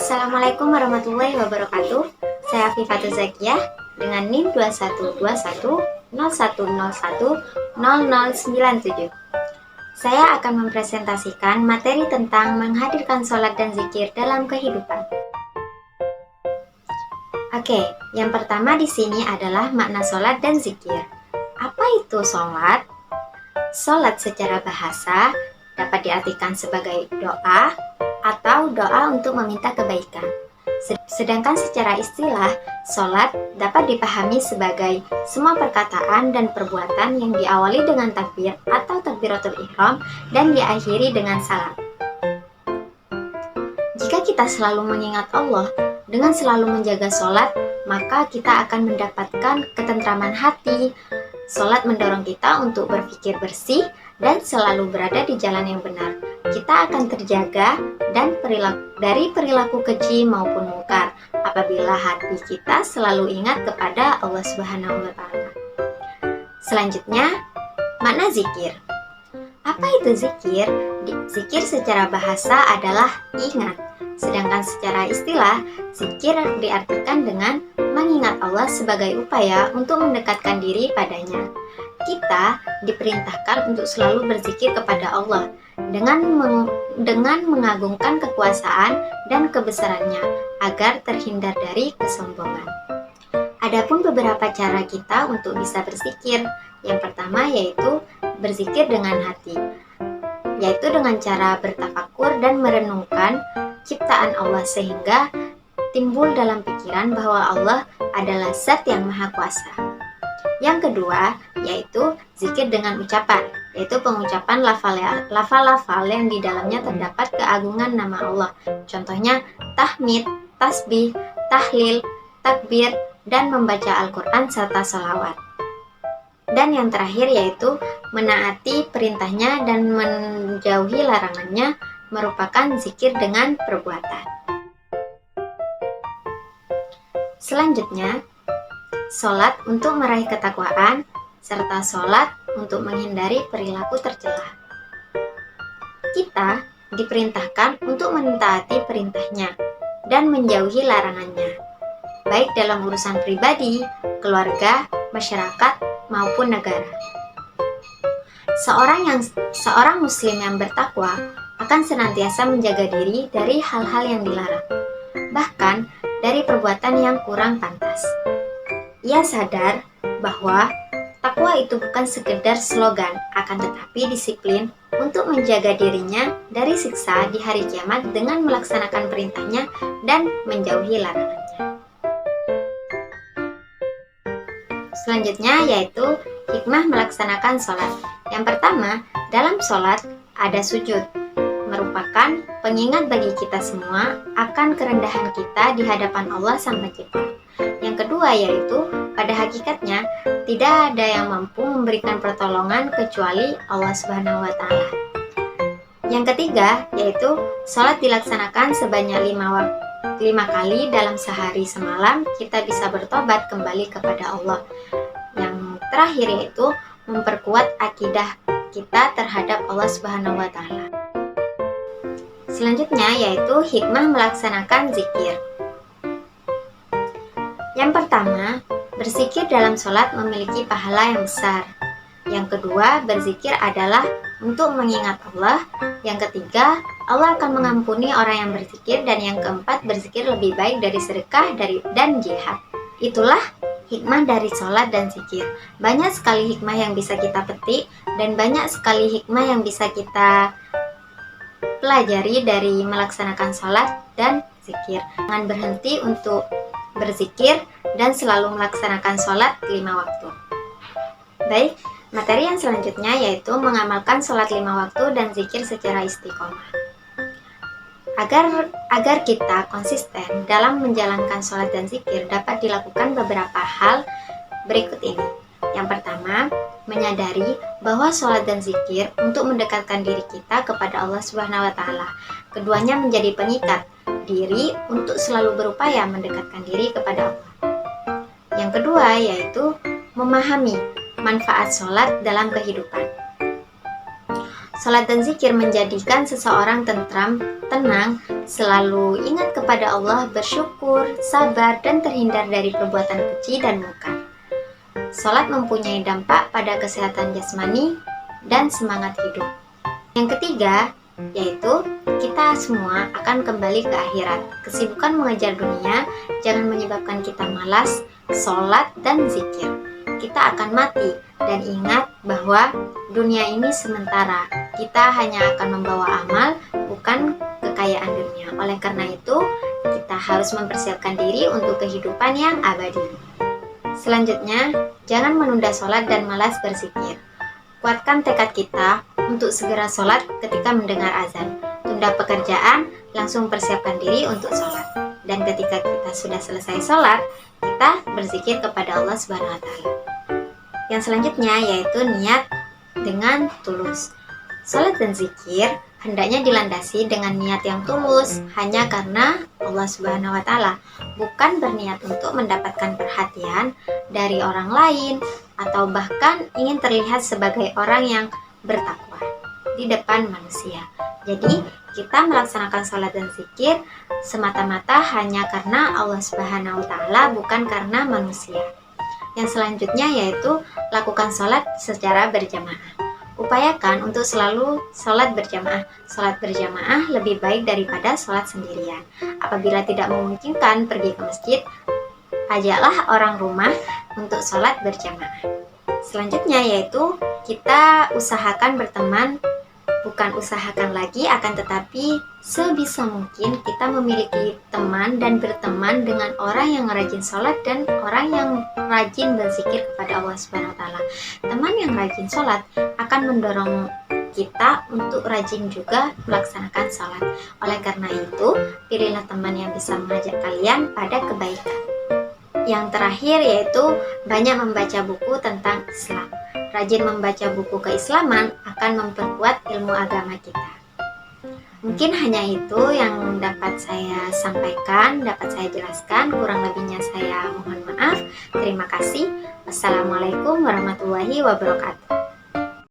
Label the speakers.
Speaker 1: Assalamualaikum warahmatullahi wabarakatuh. Saya Afifatul Zakiyah dengan NIM 212101010097. Saya akan mempresentasikan materi tentang menghadirkan sholat dan zikir dalam kehidupan. Oke, yang pertama di sini adalah makna sholat dan zikir. Apa itu sholat? Sholat secara bahasa dapat diartikan sebagai doa atau doa untuk meminta kebaikan. Sedangkan secara istilah, sholat dapat dipahami sebagai semua perkataan dan perbuatan yang diawali dengan takbir atau takbiratul ihram dan diakhiri dengan salam. Jika kita selalu mengingat Allah dengan selalu menjaga sholat, maka kita akan mendapatkan ketentraman hati. Sholat mendorong kita untuk berpikir bersih dan selalu berada di jalan yang benar. Kita akan terjaga dari perilaku keji maupun mungkar apabila hati kita selalu ingat kepada Allah Subhanahu wa Ta'ala. Selanjutnya, makna zikir. Apa itu zikir? Zikir secara bahasa adalah ingat. Sedangkan secara istilah, zikir diartikan dengan mengingat Allah sebagai upaya untuk mendekatkan diri padanya. Kita diperintahkan untuk selalu berzikir kepada Allah dengan mengagungkan kekuasaan dan kebesarannya agar terhindar dari kesombongan. Adapun beberapa cara kita untuk bisa berzikir. Yang pertama yaitu berzikir dengan hati, yaitu dengan cara bertafakur dan merenungkan ciptaan Allah sehingga timbul dalam pikiran bahwa Allah adalah Zat yang Maha Kuasa. Yang kedua yaitu zikir dengan ucapan, yaitu pengucapan lafal-lafal yang di dalamnya terdapat keagungan nama Allah. Contohnya tahmid, tasbih, tahlil, takbir, dan membaca Al-Quran serta sholawat. Dan yang terakhir yaitu menaati perintahnya dan menjauhi larangannya merupakan zikir dengan perbuatan. Selanjutnya, sholat untuk meraih ketakwaan serta sholat untuk menghindari perilaku tercela. Kita diperintahkan untuk mentaati perintahnya dan menjauhi larangannya, baik dalam urusan pribadi, keluarga, masyarakat, maupun negara. Seorang muslim yang bertakwa akan senantiasa menjaga diri dari hal-hal yang dilarang, bahkan dari perbuatan yang kurang pantas. Ia sadar bahwa takwa itu bukan sekedar slogan, akan tetapi disiplin untuk menjaga dirinya dari siksa di hari kiamat dengan melaksanakan perintahnya dan menjauhi larangannya. Selanjutnya yaitu hikmah melaksanakan sholat. Yang pertama, dalam sholat ada sujud, merupakan pengingat bagi kita semua akan kerendahan kita di hadapan Allah Sang Pencipta. Yang kedua yaitu pada hakikatnya tidak ada yang mampu memberikan pertolongan kecuali Allah Subhanahu wa Ta'ala. Yang ketiga yaitu sholat dilaksanakan sebanyak 5 kali dalam sehari semalam, kita bisa bertobat kembali kepada Allah. Yang terakhir yaitu memperkuat akidah kita terhadap Allah Subhanahu wa Ta'ala. Selanjutnya yaitu hikmah melaksanakan zikir. Yang pertama, berzikir dalam sholat memiliki pahala yang besar. Yang kedua, berzikir adalah untuk mengingat Allah. Yang ketiga, Allah akan mengampuni orang yang berzikir. Dan yang keempat, berzikir lebih baik dari sedekah dan jihad. Itulah hikmah dari sholat dan zikir. Banyak sekali hikmah yang bisa kita petik dan banyak sekali hikmah yang bisa kita pelajari dari melaksanakan sholat dan zikir. Jangan berhenti untuk berzikir dan selalu melaksanakan sholat 5 waktu. Baik, materi yang selanjutnya yaitu mengamalkan sholat 5 waktu dan zikir secara istiqomah. Agar kita konsisten dalam menjalankan sholat dan zikir dapat dilakukan beberapa hal berikut ini. Yang pertama, menyadari bahwa sholat dan zikir untuk mendekatkan diri kita kepada Allah Subhanahu wa Ta'ala. Keduanya menjadi pengikat diri untuk selalu berupaya mendekatkan diri kepada Allah. Yang kedua yaitu memahami manfaat sholat dalam kehidupan. Sholat dan zikir menjadikan seseorang tenang Selalu ingat kepada Allah, bersyukur, sabar, dan terhindar dari perbuatan keji dan munkar. Salat mempunyai dampak pada kesehatan jasmani dan semangat hidup. Yang ketiga, yaitu kita semua akan kembali ke akhirat. Kesibukan mengejar dunia jangan menyebabkan kita malas, sholat, dan zikir. Kita akan mati, dan ingat bahwa dunia ini sementara. Kita hanya akan membawa amal, bukan kekayaan dunia. Oleh karena itu, kita harus mempersiapkan diri untuk kehidupan yang abadi. Selanjutnya, jangan menunda sholat dan malas berzikir. Kuatkan tekad kita untuk segera sholat ketika mendengar azan. Tunda pekerjaan, langsung persiapkan diri untuk sholat. Dan ketika kita sudah selesai sholat, kita berzikir kepada Allah Subhanahu wa Ta'ala. Yang selanjutnya yaitu niat dengan tulus. Sholat dan zikir hendaknya dilandasi dengan niat yang tulus hanya karena Allah Subhanahu wa Ta'ala, bukan berniat untuk mendapatkan perhatian dari orang lain atau bahkan ingin terlihat sebagai orang yang bertakwa di depan manusia. Jadi kita melaksanakan sholat dan zikir semata-mata hanya karena Allah Subhanahu wa Ta'ala, bukan karena manusia. Yang selanjutnya yaitu lakukan sholat secara berjamaah. Upayakan untuk selalu sholat berjamaah. Sholat berjamaah lebih baik daripada sholat sendirian. Apabila tidak memungkinkan pergi ke masjid, ajaklah orang rumah untuk sholat berjamaah. Selanjutnya yaitu kita usahakan berteman, bukan usahakan lagi, akan tetapi sebisa mungkin kita memiliki teman dan berteman dengan orang yang rajin sholat dan orang yang rajin berzikir kepada Allah Subhanahu wa Ta'ala. Teman yang rajin sholat akan mendorong kita untuk rajin juga melaksanakan sholat. Oleh karena itu, pilihlah teman yang bisa mengajak kalian pada kebaikan. Yang terakhir yaitu banyak membaca buku tentang Islam. Rajin membaca buku keislaman akan memperkuat ilmu agama kita. Mungkin hanya itu yang dapat saya sampaikan, dapat saya jelaskan. Kurang lebihnya saya mohon maaf. Terima kasih. Wassalamualaikum warahmatullahi wabarakatuh.